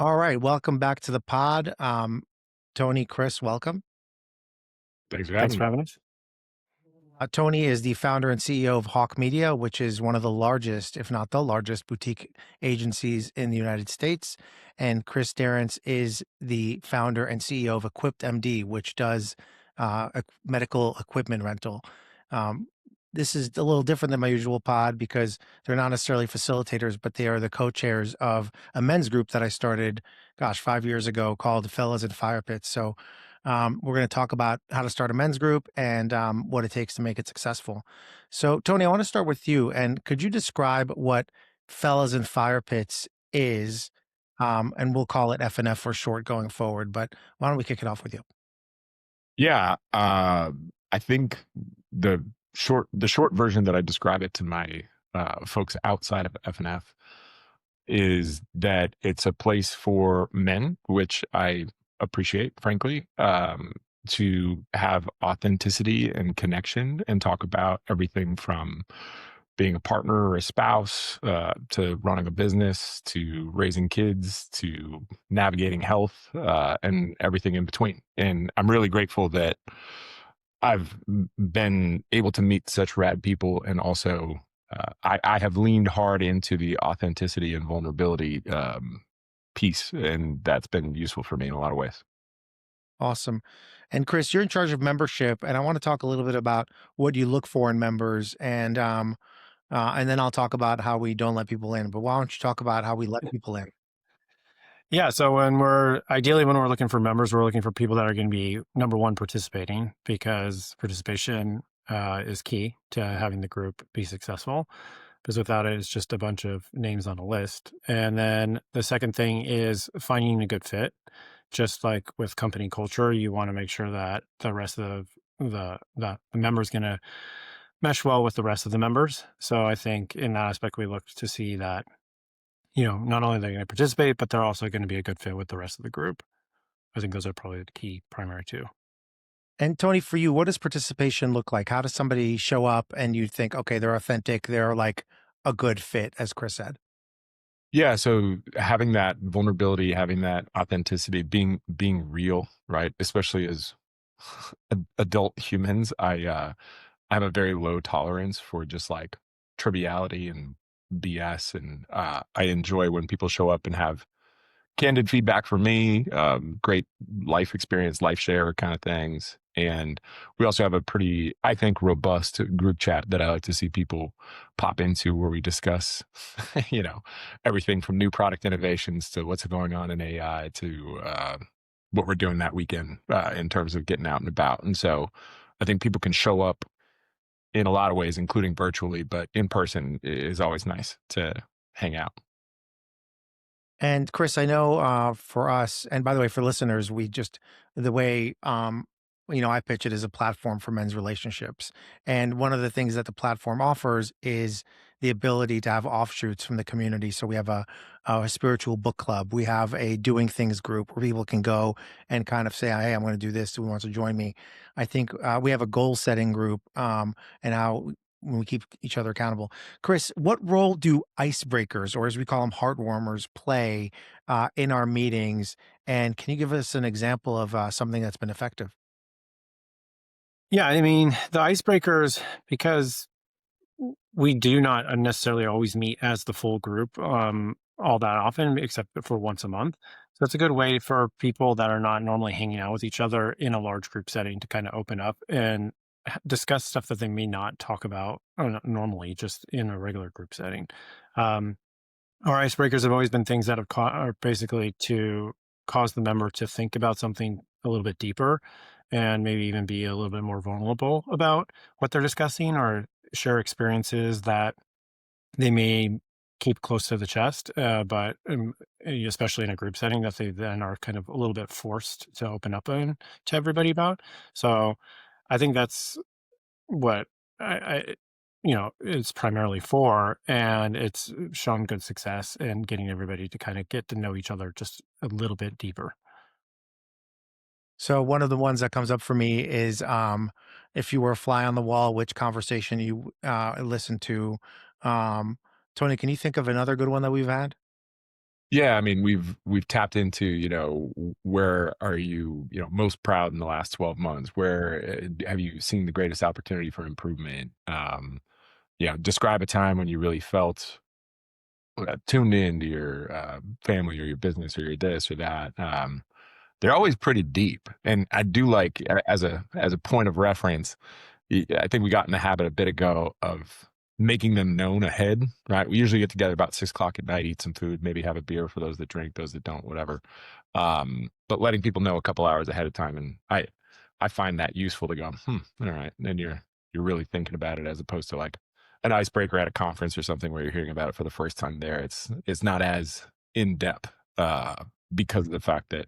All right, welcome back to the pod. Tony, Kris, welcome. Thanks for Thanks having for me. having us. Tony is the founder and CEO of Hawk Media, which is one of the largest, if not the largest, boutique agencies in the United States. And Kris Derentz is the founder and CEO of Equipped MD, which does medical equipment rental. Um, this is a little different than my usual pod because they're not necessarily facilitators, but they are the co-chairs of a men's group that I started, 5 years ago called Fellas in Fire Pits. So we're going to talk about how to start a men's group and what it takes to make it successful. So, Tony, I want to start with you. And could you describe what Fellas in Fire Pits is? And we'll call it FNF for short going forward. But why don't we kick it off with you? Yeah, I think the short version that I describe it to my folks outside of FNF is that it's a place for men, which I appreciate, frankly, to have authenticity and connection and talk about everything from being a partner or a spouse, to running a business, to raising kids, to navigating health, and everything in between. And I'm really grateful that been able to meet such rad people, and also I have leaned hard into the authenticity and vulnerability piece, and that's been useful for me in a lot of ways. Awesome. And Kris, you're in charge of membership, and I want to talk a little bit about what you look for in members, and then I'll talk about how we don't let people in. But why don't you talk about how we let people in? Yeah, so when we're looking for members, we're looking for people that are going to be number one participating, because participation is key to having the group be successful. Because without it, it's just a bunch of names on a list. And then the second thing is finding a good fit. Just like with company culture, you want to make sure that the rest of the members going to mesh well with the rest of the members. So I think in that aspect, we look to see that, not only they're going to participate, but they're also going to be a good fit with the rest of the group. I think those are probably the key primary two. And Tony, for you, what does participation look like? How does somebody show up and you think, okay, they're authentic, they're like a good fit, as Kris said? Yeah, so having that vulnerability, having that authenticity, being real, right? Especially as adult humans, I have a very low tolerance for just like triviality and BS, and I enjoy when people show up and have candid feedback from me, great life experience, life share kind of things. And we also have a pretty, I think, robust group chat that I like to see people pop into, where we discuss, you know, everything from new product innovations to what's going on in AI to what we're doing that weekend in terms of getting out and about. And so I think people can show up in a lot of ways, including virtually, but in person is always nice to hang out. And Kris, I know for us, and by the way, for listeners, the way, I pitch it as a platform for men's relationships. And one of the things that the platform offers is the ability to have offshoots from the community. So we have a spiritual book club. We have a doing things group where people can go and kind of say, hey, I'm going to do this. Who wants to join me? I think we have a goal setting group, and how we keep each other accountable. Kris, what role do icebreakers, or as we call them, heart warmers, play in our meetings? And can you give us an example of something that's been effective? Yeah, I mean, the icebreakers, because we do not necessarily always meet as the full group all that often, except for once a month. So it's a good way for people that are not normally hanging out with each other in a large group setting to kind of open up and discuss stuff that they may not talk about normally just in a regular group setting. Um, our icebreakers have always been things that are basically to cause the member to think about something a little bit deeper, and maybe even be a little bit more vulnerable about what they're discussing, or share experiences that they may keep close to the chest, but especially in a group setting, that they then are kind of a little bit forced to open up to everybody about. So I think that's what I it's primarily for, and it's shown good success in getting everybody to kind of get to know each other just a little bit deeper. So one of the ones that comes up for me is if you were a fly on the wall, which conversation you listen to. Um, Tony, can you think of another good one that we've had? Yeah, I mean, we've tapped into, where are you, most proud in the last 12 months? Where have you seen the greatest opportunity for improvement? Describe a time when you really felt tuned in to your family or your business or your this or that. They're always pretty deep, and I do like as a point of reference. I think we got in the habit a bit ago of making them known ahead, right? We usually get together about 6 o'clock at night, eat some food, maybe have a beer for those that drink, those that don't, whatever. But letting people know a couple hours ahead of time, and I find that useful to go, all right, and then you're really thinking about it as opposed to like an icebreaker at a conference or something where you're hearing about it for the first time there. It's not as in depth because of the fact that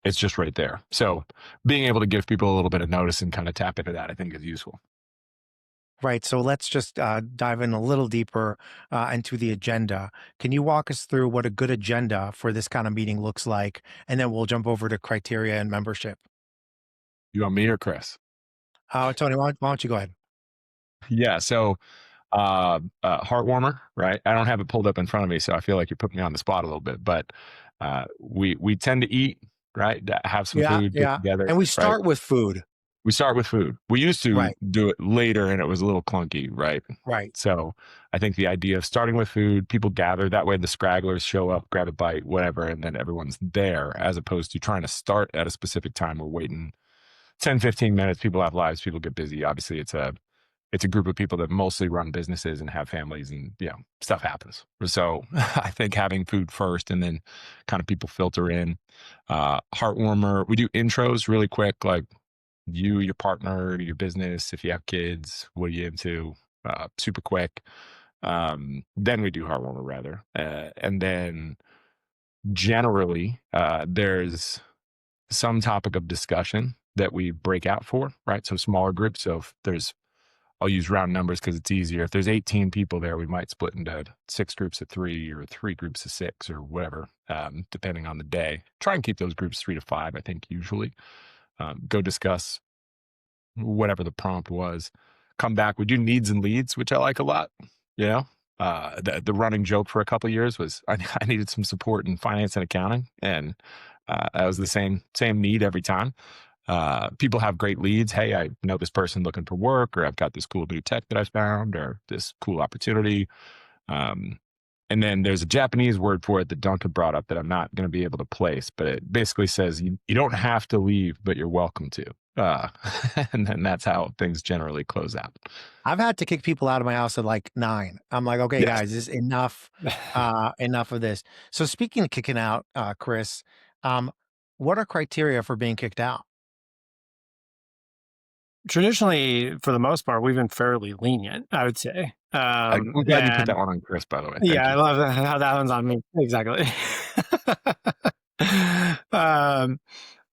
it's just right there. So being able to give people a little bit of notice and kind of tap into that, I think is useful. Right. So let's just dive in a little deeper into the agenda. Can you walk us through what a good agenda for this kind of meeting looks like? And then we'll jump over to criteria and membership. You want me or Kris? Tony, why don't you go ahead? Yeah. So heart warmer, right? I don't have it pulled up in front of me, so I feel like you put me on the spot a little bit. But we tend to eat, right? Have some Yeah, food, get yeah. together, And we right? start with food. We start with food. We used to Right, do it later, and it was a little clunky, right? right. So I think the idea of starting with food, people gather that way. The scragglers show up, grab a bite, whatever, and then everyone's there, as opposed to trying to start at a specific time. We're waiting 10, 15 minutes. People have lives. People get busy. Obviously, it's a group of people that mostly run businesses and have families, and stuff happens. So I think having food first and then kind of people filter in. Heart warmer. We do intros really quick, like you, your partner, your business. If you have kids, what are you into? Super quick. Then we do heart warmer rather, and then generally there's some topic of discussion that we break out for, right? So smaller groups. So if there's I'll use round numbers because it's easier. If there's 18 people there, we might split into 6 groups of 3 or 3 groups of 6 or whatever, depending on the day. Try and keep those groups 3 to 5, I think, usually. Go discuss whatever the prompt was. Come back. We do needs and leads, which I like a lot. The running joke for a couple of years was I needed some support in finance and accounting, and that was the same need every time. People have great leads. Hey, I know this person looking for work, or I've got this cool new tech that I found, or this cool opportunity. And then there's a Japanese word for it that Duncan brought up that I'm not going to be able to place, but it basically says you don't have to leave, but you're welcome to. And then that's how things generally close out. I've had to kick people out of my house at like 9. I'm like, okay, Yes. guys, this is enough, enough of this. So speaking of kicking out, Kris, what are criteria for being kicked out? Traditionally, for the most part, we've been fairly lenient, I would say. I'm glad you put that one on Kris, by the way. Thank Yeah, I you. love how that one's on me. Exactly.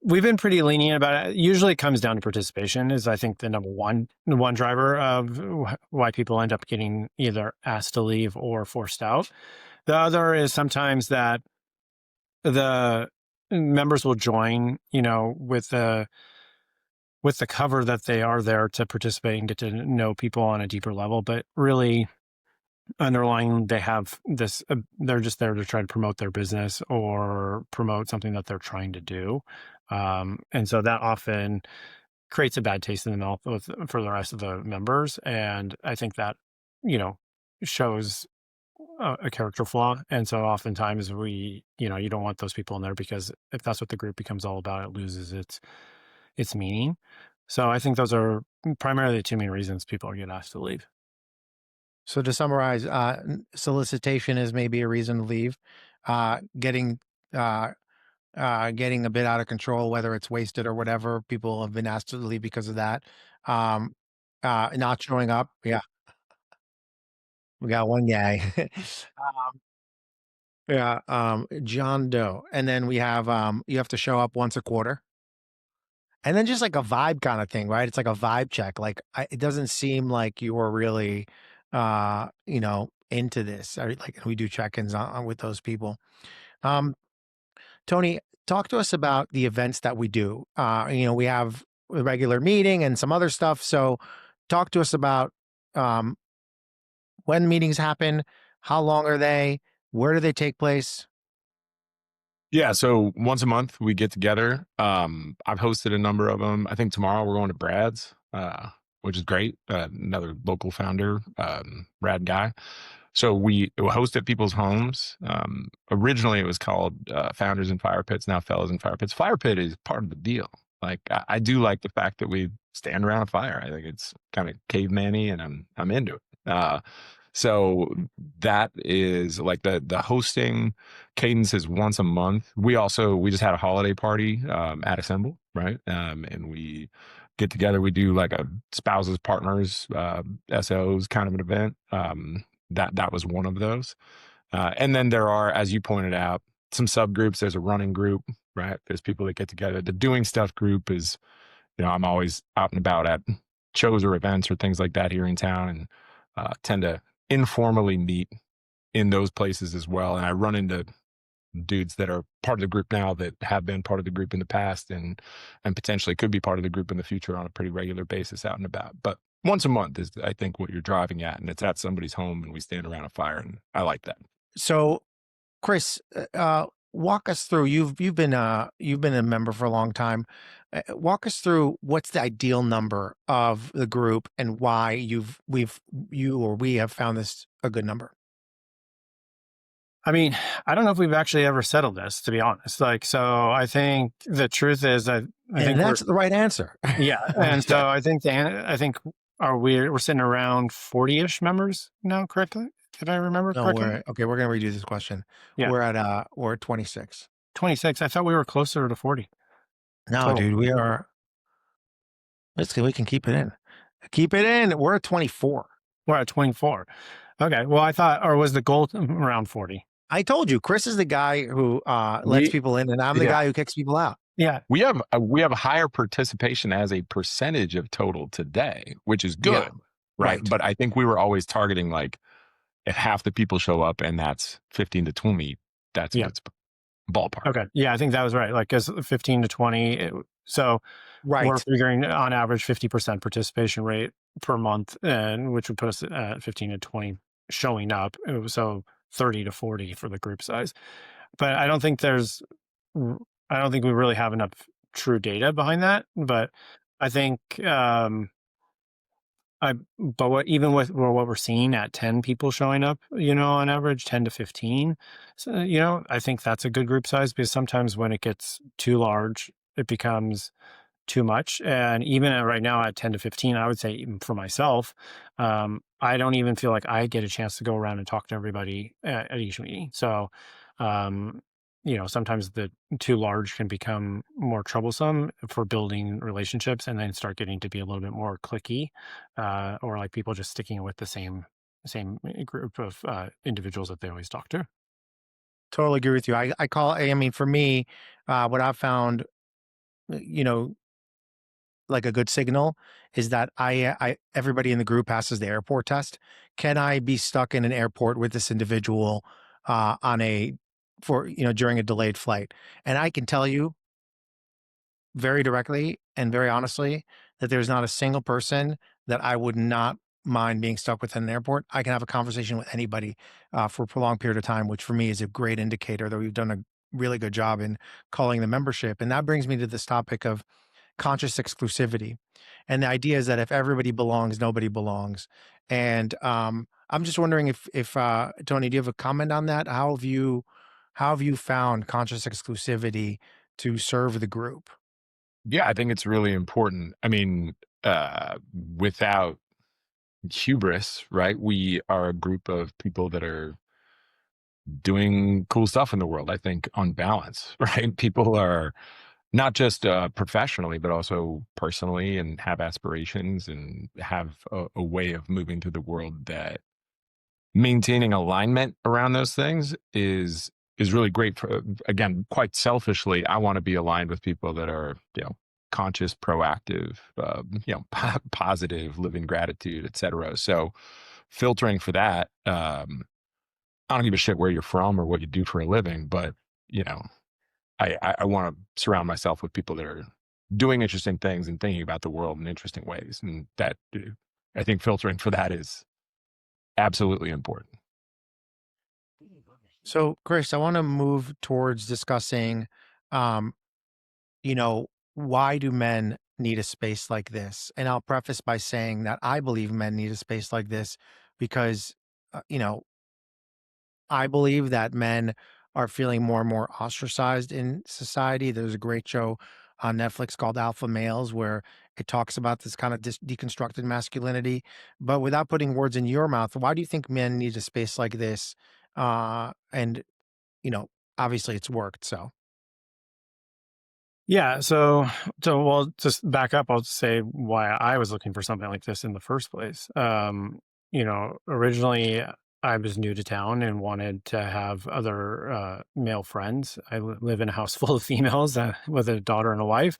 We've been pretty lenient about it. Usually it comes down to participation is, I think, the number one driver of why people end up getting either asked to leave or forced out. The other is sometimes that the members will join, with the cover that they are there to participate and get to know people on a deeper level, but really underlying they have this they're just there to try to promote their business or promote something that they're trying to do, and so that often creates a bad taste in the mouth for the rest of the members, and I think that shows a character flaw. And so oftentimes you don't want those people in there, because if that's what the group becomes all about, it loses its meaning. So I think those are primarily the two main reasons people get asked to leave. So to summarize, solicitation is maybe a reason to leave. Getting getting a bit out of control, whether it's wasted or whatever, people have been asked to leave because of that. Not showing up. Yeah, we got one guy. Yeah, John Doe. And then we have you have to show up once a quarter. And then just like a vibe kind of thing, right? It's like a vibe check. Like it doesn't seem like you were really into this. Like we do check-ins with those people. Um, Tony, talk to us about the events that we do. We have a regular meeting and some other stuff. So talk to us about um when meetings happen, how long are they, where do they take place? Yeah, so once a month we get together. I've hosted a number of them. I think tomorrow we're going to Brad's, which is great. Another local founder, rad guy. So we host at people's homes. Originally, it was called Founders in Fire Pits. Now, Fellows in Fire Pits. Fire pit is part of the deal. Like I do like the fact that we stand around a fire. I think it's kind of caveman-y, and I'm into it. So that is like the hosting cadence is once a month. We just had a holiday party at Assemble, right? And we get together. We do like a spouses, partners, SOs kind of an event. That was one of those. And then there are, as you pointed out, some subgroups. There's a running group, right? There's people that get together. The doing stuff group is, I'm always out and about at shows or events or things like that here in town, and tend to informally meet in those places as well. And I run into dudes that are part of the group now that have been part of the group in the past, and potentially could be part of the group in the future on a pretty regular basis out and about. But once a month is, I think, what you're driving at, and it's at somebody's home and we stand around a fire, and I like that. So, Kris, walk us through. You've been a member for a long time. Walk us through what's the ideal number of the group and why we have found this a good number. I mean, I don't know if we've actually ever settled this, to be honest. Like, so I think the truth is, I think that's the right answer. Yeah, and so I think we're sitting around 40-ish members now, correctly? Did I remember No, correctly? we're gonna redo this question. Yeah. We're at 26. 26. I thought we were closer to 40. No, Total. dude, we are. Let's see, we can keep it in. Keep it in. We're at 24. We're at 24. Okay. Well, I thought, or was the goal around 40? I told you, Kris is the guy who lets people in, and I'm the guy who kicks people out. Yeah. We have a higher participation as a percentage of total today, which is good, right? But I think we were always targeting, like, if half the people show up and that's 15 to 20, that's a good ballpark. Okay. Yeah, I think that was right. Like, as 15 to 20. We're figuring on average 50% participation rate per month, and which would put us at 15 to 20 showing up. So 30 to 40 for the group size. But I don't think we really have enough true data behind that. But I think, what we're seeing at 10 people showing up, on average 10 to 15, so, I think that's a good group size, because sometimes when it gets too large, it becomes too much. And even right now at 10 to 15, I would say, even for myself, I don't even feel like I get a chance to go around and talk to everybody at each meeting. So, sometimes the too large can become more troublesome for building relationships, and then start getting to be a little bit more cliquey, or like people just sticking with the same group of individuals that they always talk to. Totally agree with you. I mean, for me, what I've found, like a good signal is that everybody in the group passes the airport test. Can I be stuck in an airport with this individual during a delayed flight? And I can tell you very directly and very honestly that there's not a single person that I would not mind being stuck with in an airport. I can have a conversation with anybody for a prolonged period of time, which for me is a great indicator that we've done a really good job in calling the membership. And that brings me to this topic of conscious exclusivity. And the idea is that if everybody belongs, nobody belongs. And I'm just wondering if Tony, do you have a comment on that? How have you found conscious exclusivity to serve the group? Yeah, I think it's really important. I mean, without hubris, right? We are a group of people that are doing cool stuff in the world, I think, on balance, right? People are not just professionally, but also personally, and have aspirations and have a way of moving through the world that maintaining alignment around those things is really great. For, again, quite selfishly, I want to be aligned with people that are, conscious, proactive, positive, live in gratitude, etc. So filtering for that, I don't give a shit where you're from or what you do for a living, but I want to surround myself with people that are doing interesting things and thinking about the world in interesting ways. And that, I think filtering for that is absolutely important. So, Chris, I want to move towards discussing, um, why do men need a space like this? And I'll preface by saying that I believe men need a space like this because, uh, you know, I believe that men are feeling more and more ostracized in society. There's a great show on Netflix called Alpha Males where it talks about this kind of deconstructed masculinity. But without putting words in your mouth, why do you think men need a space like this? And you know, obviously it's worked. So Yeah. So well, just back up. I'll say why I was looking for something like this in the first place. Originally I was new to town and wanted to have other male friends. I live in a house full of females with a daughter and a wife,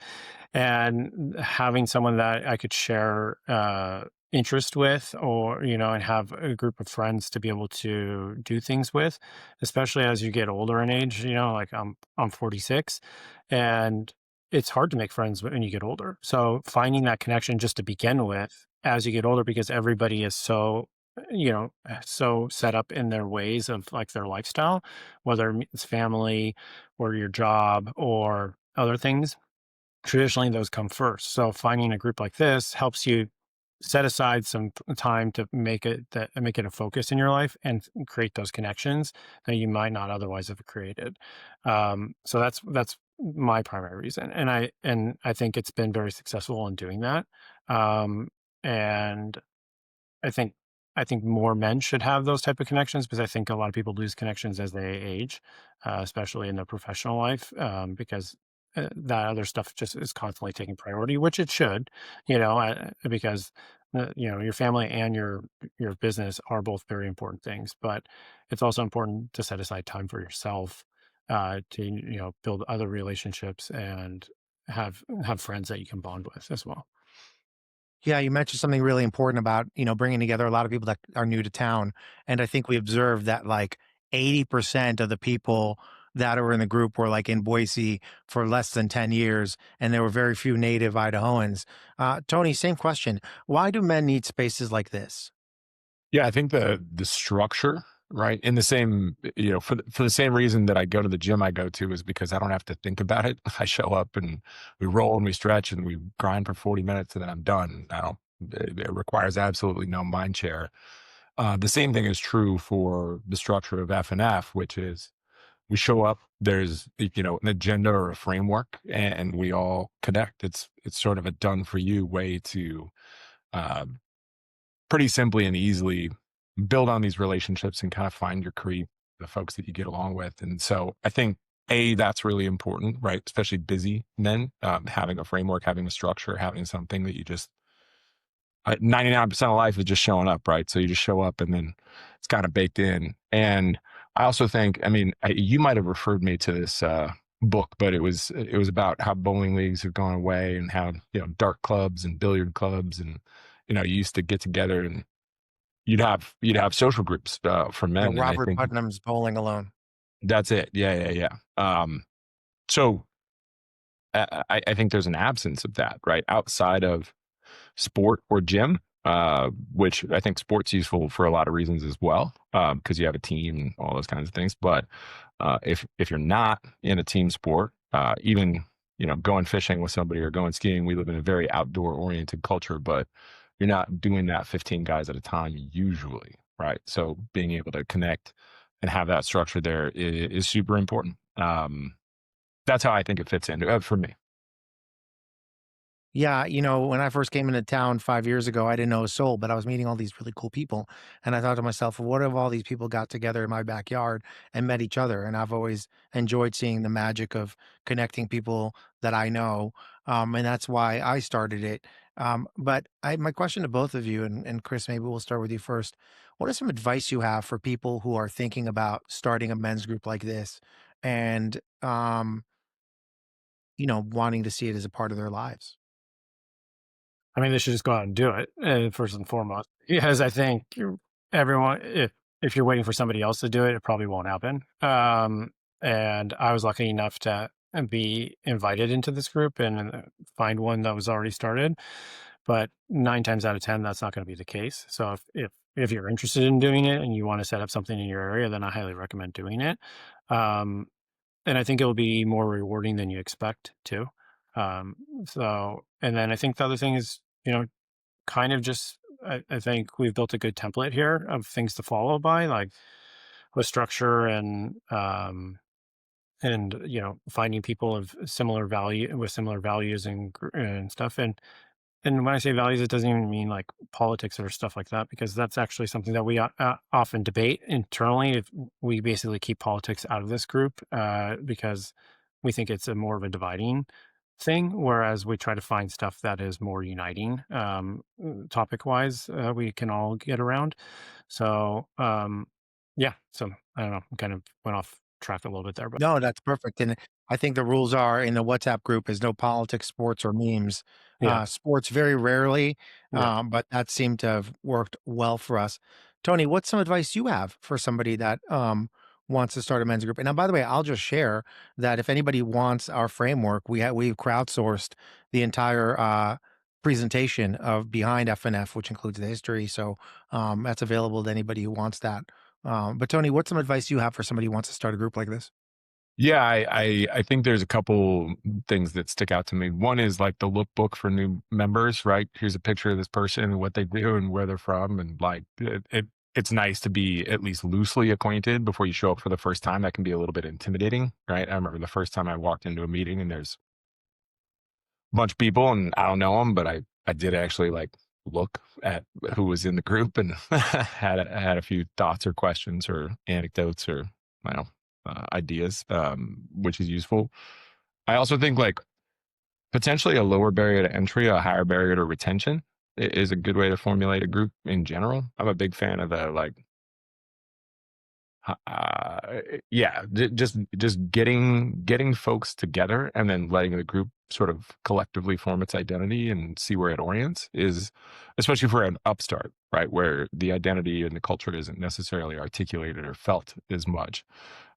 and having someone that I could share interest with, or and have a group of friends to be able to do things with, especially as you get older in age. Like I'm 46, and it's hard to make friends when you get older. So finding that connection just to begin with as you get older, because everybody is so set up in their ways of like their lifestyle, whether it's family or your job or other things. Traditionally, those come first. So finding a group like this helps you set aside some time to make it a focus in your life and create those connections that you might not otherwise have created. So that's my primary reason, and I think it's been very successful in doing that. Um, and I think I think more men should have those type of connections, because I think a lot of people lose connections as they age, especially in their professional life, because that other stuff just is constantly taking priority, which it should, because your family and your business are both very important things. But it's also important to set aside time for yourself, to build other relationships and have friends that you can bond with as well. yeah, you mentioned something really important about, bringing together a lot of people that are new to town. And I think we observed that like 80% of the people that were in the group were like in Boise for less than 10 years, and there were very few native Idahoans. Tony, same question. Why do men need spaces like this? Yeah, I think the structure, right? In the same, for the same reason that I go to the gym I go to is because I don't have to think about it. I show up and we roll and we stretch and we grind for 40 minutes and then I'm done. I don't it requires absolutely no mind share. The same thing is true for the structure of F&F, which is we show up, there's an agenda or a framework, and we all connect. It's sort of a done for you way to uh, pretty simply and easily build on these relationships and kind of find your creep, the folks that you get along with. And so I think that's really important, right? Especially busy men, having a framework, having a structure, having something that you just 99% of life is just showing up, right? So you just show up and then it's kind of baked in. And I also think, I mean, you might have referred me to this book, but it was about how bowling leagues have gone away and how dart clubs and billiard clubs and you used to get together and you'd have social groups for Yeah, men, and I Robert think Putnam's Bowling Alone. that's it. Yeah, yeah, yeah. So I think there's an absence of that, right? Outside of sport or gym, which I think sport's useful for a lot of reasons as well, because you have a team and all those kinds of things. But if you're not in a team sport, even going fishing with somebody or going skiing, we live in a very outdoor oriented culture, but you're not doing that 15 guys at a time usually, right? So being able to connect and have that structure there is super important. That's how I think it fits in for me. Yeah, when I first came into town 5 years ago, I didn't know a soul, but I was meeting all these really cool people, and I thought to myself, "Well, what if all these people got together in my backyard and met each other?" And I've always enjoyed seeing the magic of connecting people that I know, and that's why I started it. But my question to both of you, and Chris, maybe we'll start with you first. What is some advice you have for people who are thinking about starting a men's group like this and, wanting to see it as a part of their lives? I mean, they should just go out and do it, first and foremost, because I think everyone, if you're waiting for somebody else to do it, it probably won't happen. And I was lucky enough to be invited into this group and find one that was already started. But 9 times out of 10, that's not going to be the case. So if if you're interested in doing it and you want to set up something in your area, then I highly recommend doing it. Um, and I think it'll be more rewarding than you expect too. Um, and then I think the other thing is, kind of just, I think we've built a good template here of things to follow by, like with structure and finding people of similar value with similar values and stuff. And when I say values, it doesn't even mean like politics or stuff like that, because that's actually something that we often debate internally. If we basically keep politics out of this group, because we think it's a more of a dividing thing, whereas we try to find stuff that is more uniting, topic wise, we can all get around. So, yeah. So I don't know. I kind of went off track a little bit there, but No, that's perfect, and I think the rules are in the WhatsApp group is no politics, sports, or memes. yeah, Sports very rarely, yeah. but that seemed to have worked well for us. Tony, what's some advice you have for somebody that wants to start a men's group? And now, by the way, I'll just share that if anybody wants our framework, we've crowdsourced the entire presentation of Behind FNF, which includes the history. So that's available to anybody who wants that. But Tony, what's some advice you have for somebody who wants to start a group like this? Yeah, I think there's a couple things that stick out to me. One is like the lookbook for new members, right? Here's a picture of this person and what they do and where they're from, and like it's nice to be at least loosely acquainted before you show up for the first time. That can be a little bit intimidating, right? I remember the first time I walked into a meeting and there's a bunch of people and I don't know them, but I did actually like look at who was in the group and had a few thoughts or questions or anecdotes or I don't know ideas, which is useful. I also think like potentially a lower barrier to entry, a higher barrier to retention is a good way to formulate a group in general. I'm a big fan of the like yeah, just getting folks together and then letting the group sort of collectively form its identity and see where it orients is, especially for an upstart, right, where the identity and the culture isn't necessarily articulated or felt as much.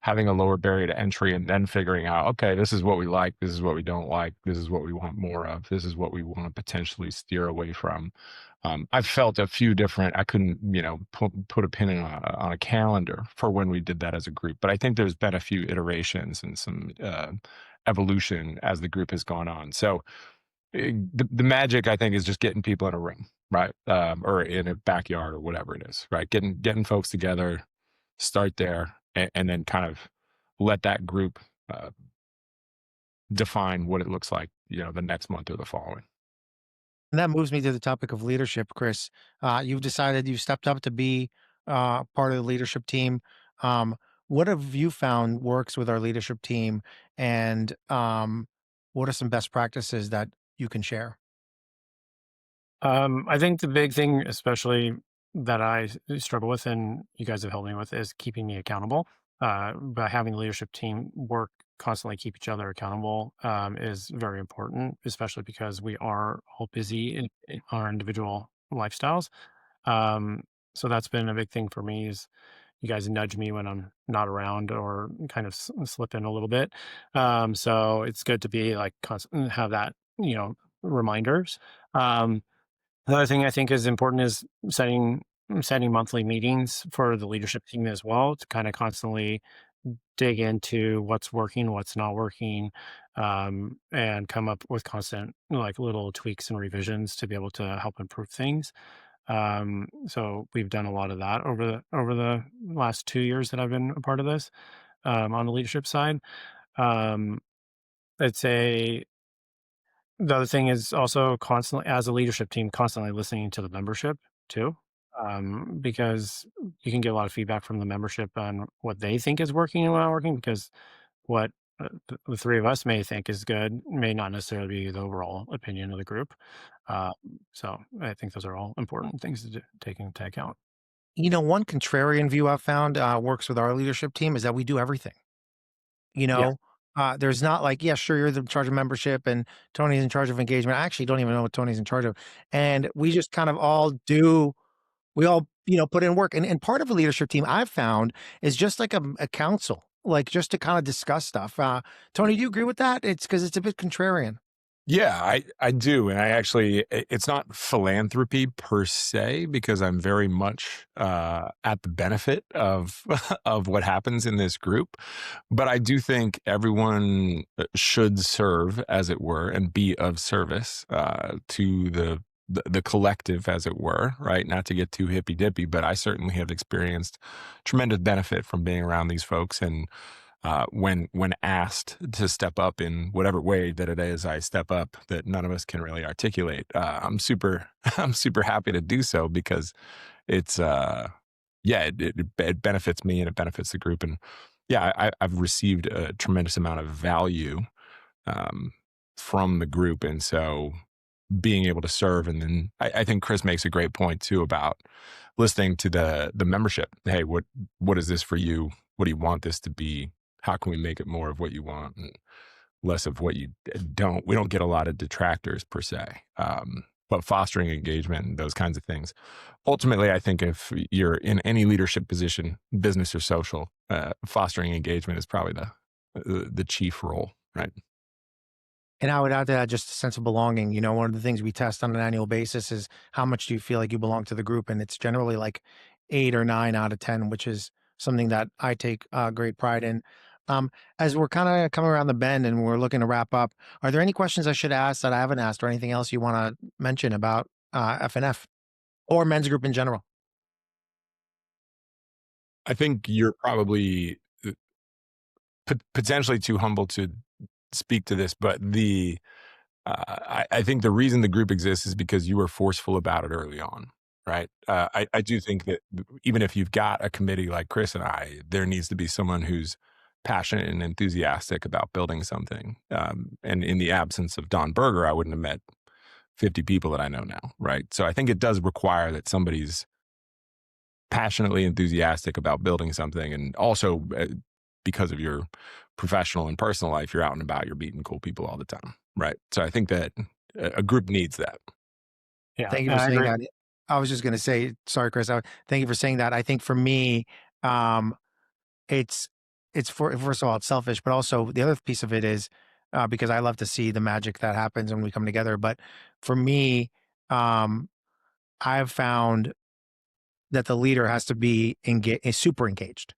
Having a lower barrier to entry and then figuring out, okay, this is what we like, this is what we don't like, this is what we want more of, this is what we want to potentially steer away from. I've felt a few different. I couldn't, put a pin in on a calendar for when we did that as a group, but I think there's been a few iterations and some evolution as the group has gone on. So the magic, I think, is just getting people in a room, right, or in a backyard or whatever it is, right? Getting folks together, start there, and then kind of let that group define what it looks like, the next month or the following. And that moves me to the topic of leadership, Kris. You've stepped up to be part of the leadership team. Um, what have you found works with our leadership team? And what are some best practices that you can share? I think the big thing, especially that I struggle with, and you guys have helped me with, is keeping me accountable. By having the leadership team work constantly, keep each other accountable, is very important, especially because we are all busy in our individual lifestyles. Um, so that's been a big thing for me. Is you guys nudge me when I'm not around or kind of slip in a little bit. So it's good to be like constant, have that, reminders. Um, Another thing I think is important is setting monthly meetings for the leadership team as well, to kind of constantly dig into what's working, what's not working, and come up with constant like little tweaks and revisions to be able to help improve things. So we've done a lot of that over the last 2 years that I've been a part of this, on the leadership side. Um, I'd say the other thing is also constantly, as a leadership team, constantly listening to the membership too, because you can get a lot of feedback from the membership on what they think is working and not working. Because what the three of us may think is good may not necessarily be the overall opinion of the group. Uh, so I think those are all important things to take into account. One contrarian view I've found works with our leadership team is that we do everything. You Yeah, know, there's not like, yeah, sure, you're in charge of membership and Tony's in charge of engagement. I actually don't even know what Tony's in charge of. And we just kind of we all, put in work. And part of a leadership team I've found is just like a council, like just to kind of discuss stuff. Tony, do you agree with that? It's because it's a bit contrarian. Yeah, I do, and I actually it's not philanthropy per se because I'm very much at the benefit of of what happens in this group, but I do think everyone should serve, as it were, and be of service to the collective, as it were, right? Not to get too hippy dippy, but I certainly have experienced tremendous benefit from being around these folks and when asked to step up in whatever way that it is I step up that none of us can really articulate. I'm super I'm super happy to do so because it's yeah it benefits me and it benefits the group and yeah I've received a tremendous amount of value um, from the group and so being able to serve and then I think Kris makes a great point too about listening to the membership. Hey, what is this for you? What do you want this to be? How can we make it more of what you want and less of what you don't? We don't get a lot of detractors per se, but fostering engagement and those kinds of things. Ultimately, I think if you're in any leadership position, business or social, fostering engagement is probably the chief role, right? And I would add to that just a sense of belonging. You know, one of the things we test on an annual basis is how much do you feel like you belong to the group? And it's generally like 8 or 9 out of 10, which is something that I take great pride in. As we're kind of coming around the bend and we're looking to wrap up, are there any questions I should ask that I haven't asked or anything else you want to mention about FNF or men's group in general? I think you're probably potentially too humble to speak to this, but I think the reason the group exists is because you were forceful about it early on, right? I do think that even if you've got a committee like Kris and I, there needs to be someone who's passionate and enthusiastic about building something. And in the absence of Don Berger, I wouldn't have met 50 people that I know now, right? So I think it does require that somebody's passionately enthusiastic about building something and also because of your professional and personal life, you're out and about, you're meeting cool people all the time, right? So I think that a group needs that. Yeah, Thank you for I saying agree. that. I was just going to say, sorry, Kris. Thank you for saying that. I think for me, um, it's for first of all, it's selfish, but also the other piece of it is because I love to see the magic that happens when we come together. But for me, um, I've found that the leader has to be is super engaged.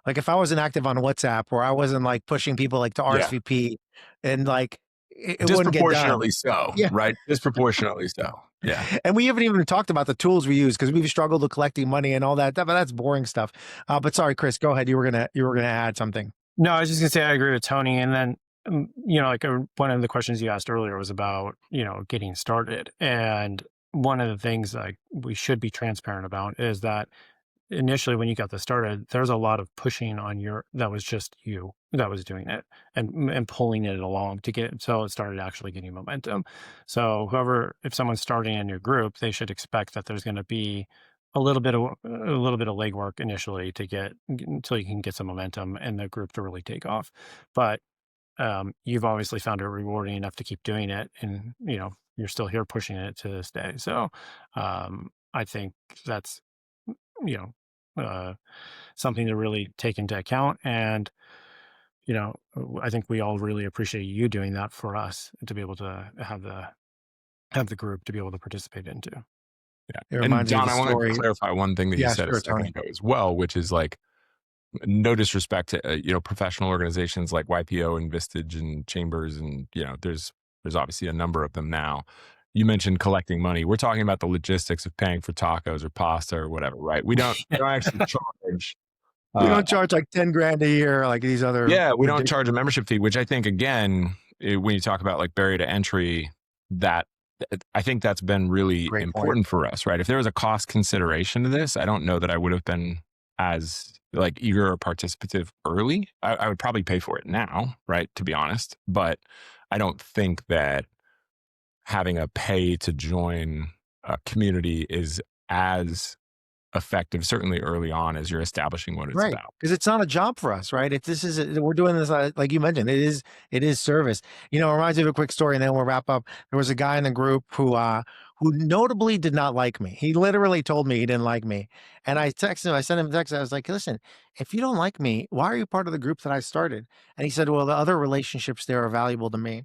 Like if I wasn't active on WhatsApp or I wasn't like pushing people like to Yeah. RSVP and like it wouldn't get done. Disproportionately so, Yeah. right? Disproportionately so. Yeah. And we haven't even talked about the tools we use because we've struggled with collecting money and all that. But that's boring stuff. But sorry, Kris, go ahead. You were gonna add something. No, I was just gonna say I agree with Tony. And then, like one of the questions you asked earlier was about getting started. And one of the things like we should be transparent about is that initially when you got this started, there's a lot of pushing on that was just you that was doing it and pulling it along to get so it started actually getting momentum. So if someone's starting a new group, they should expect that there's going to be a little bit of legwork initially to get until you can get some momentum and the group to really take off. But you've obviously found it rewarding enough to keep doing it, and you're still here pushing it to this day. So I think that's you know, uh, something to really take into account. And, I think we all really appreciate you doing that for us to be able to have the group to be able to participate into. Yeah. It And reminds me of Don, the I want to story. clarify one thing that you Yeah, said a sure, second Tony. ago as well, which is like no disrespect to professional organizations like YPO and Vistage and Chambers and there's obviously a number of them now. You mentioned collecting money. We're talking about the logistics of paying for tacos or pasta or whatever, right? We don't actually charge We uh don't charge like 10 grand a year like these other yeah, we don't ridiculous. charge a membership fee, which I think again, when you talk about like barrier to entry, that I think that's been really Great point. important for us, right? If there was a cost consideration to this, I don't know that I would have been as like eager or participative early. I would probably pay for it now, right? To be honest, but I don't think that having a pay to join a community is as effective, certainly early on, as you're establishing what it's Right, about. because it's not a job for us, right? We're doing this, like you mentioned, it is service. It reminds me of a quick story, and then we'll wrap up. There was a guy in the group who notably did not like me. He literally told me he didn't like me, and I texted him. I sent him a text. I was like, "Listen, if you don't like me, why are you part of the group that I started?" And he said, "Well, the other relationships there are valuable to me."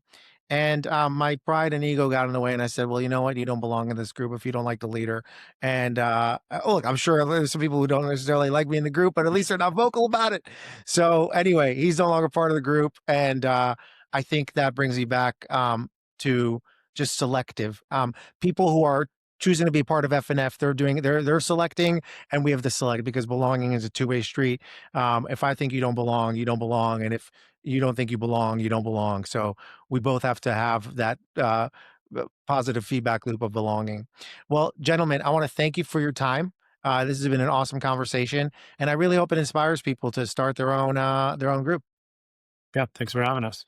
And my pride and ego got in the way, and I said, "Well, you know what? You don't belong in this group if you don't like the leader." And look, I'm sure there's some people who don't necessarily like me in the group, but at least they're not vocal about it. So anyway, he's no longer part of the group, and I think that brings me back to just selective people who are choosing to be part of FNF. They're selecting, and we have to select because belonging is a two-way street. If I think you don't belong, you don't belong, and if you don't think you belong, you don't belong. So we both have to have that positive feedback loop of belonging. Well, gentlemen, I want to thank you for your time. This has been an awesome conversation, and I really hope it inspires people to start their own group. Yeah, thanks for having us.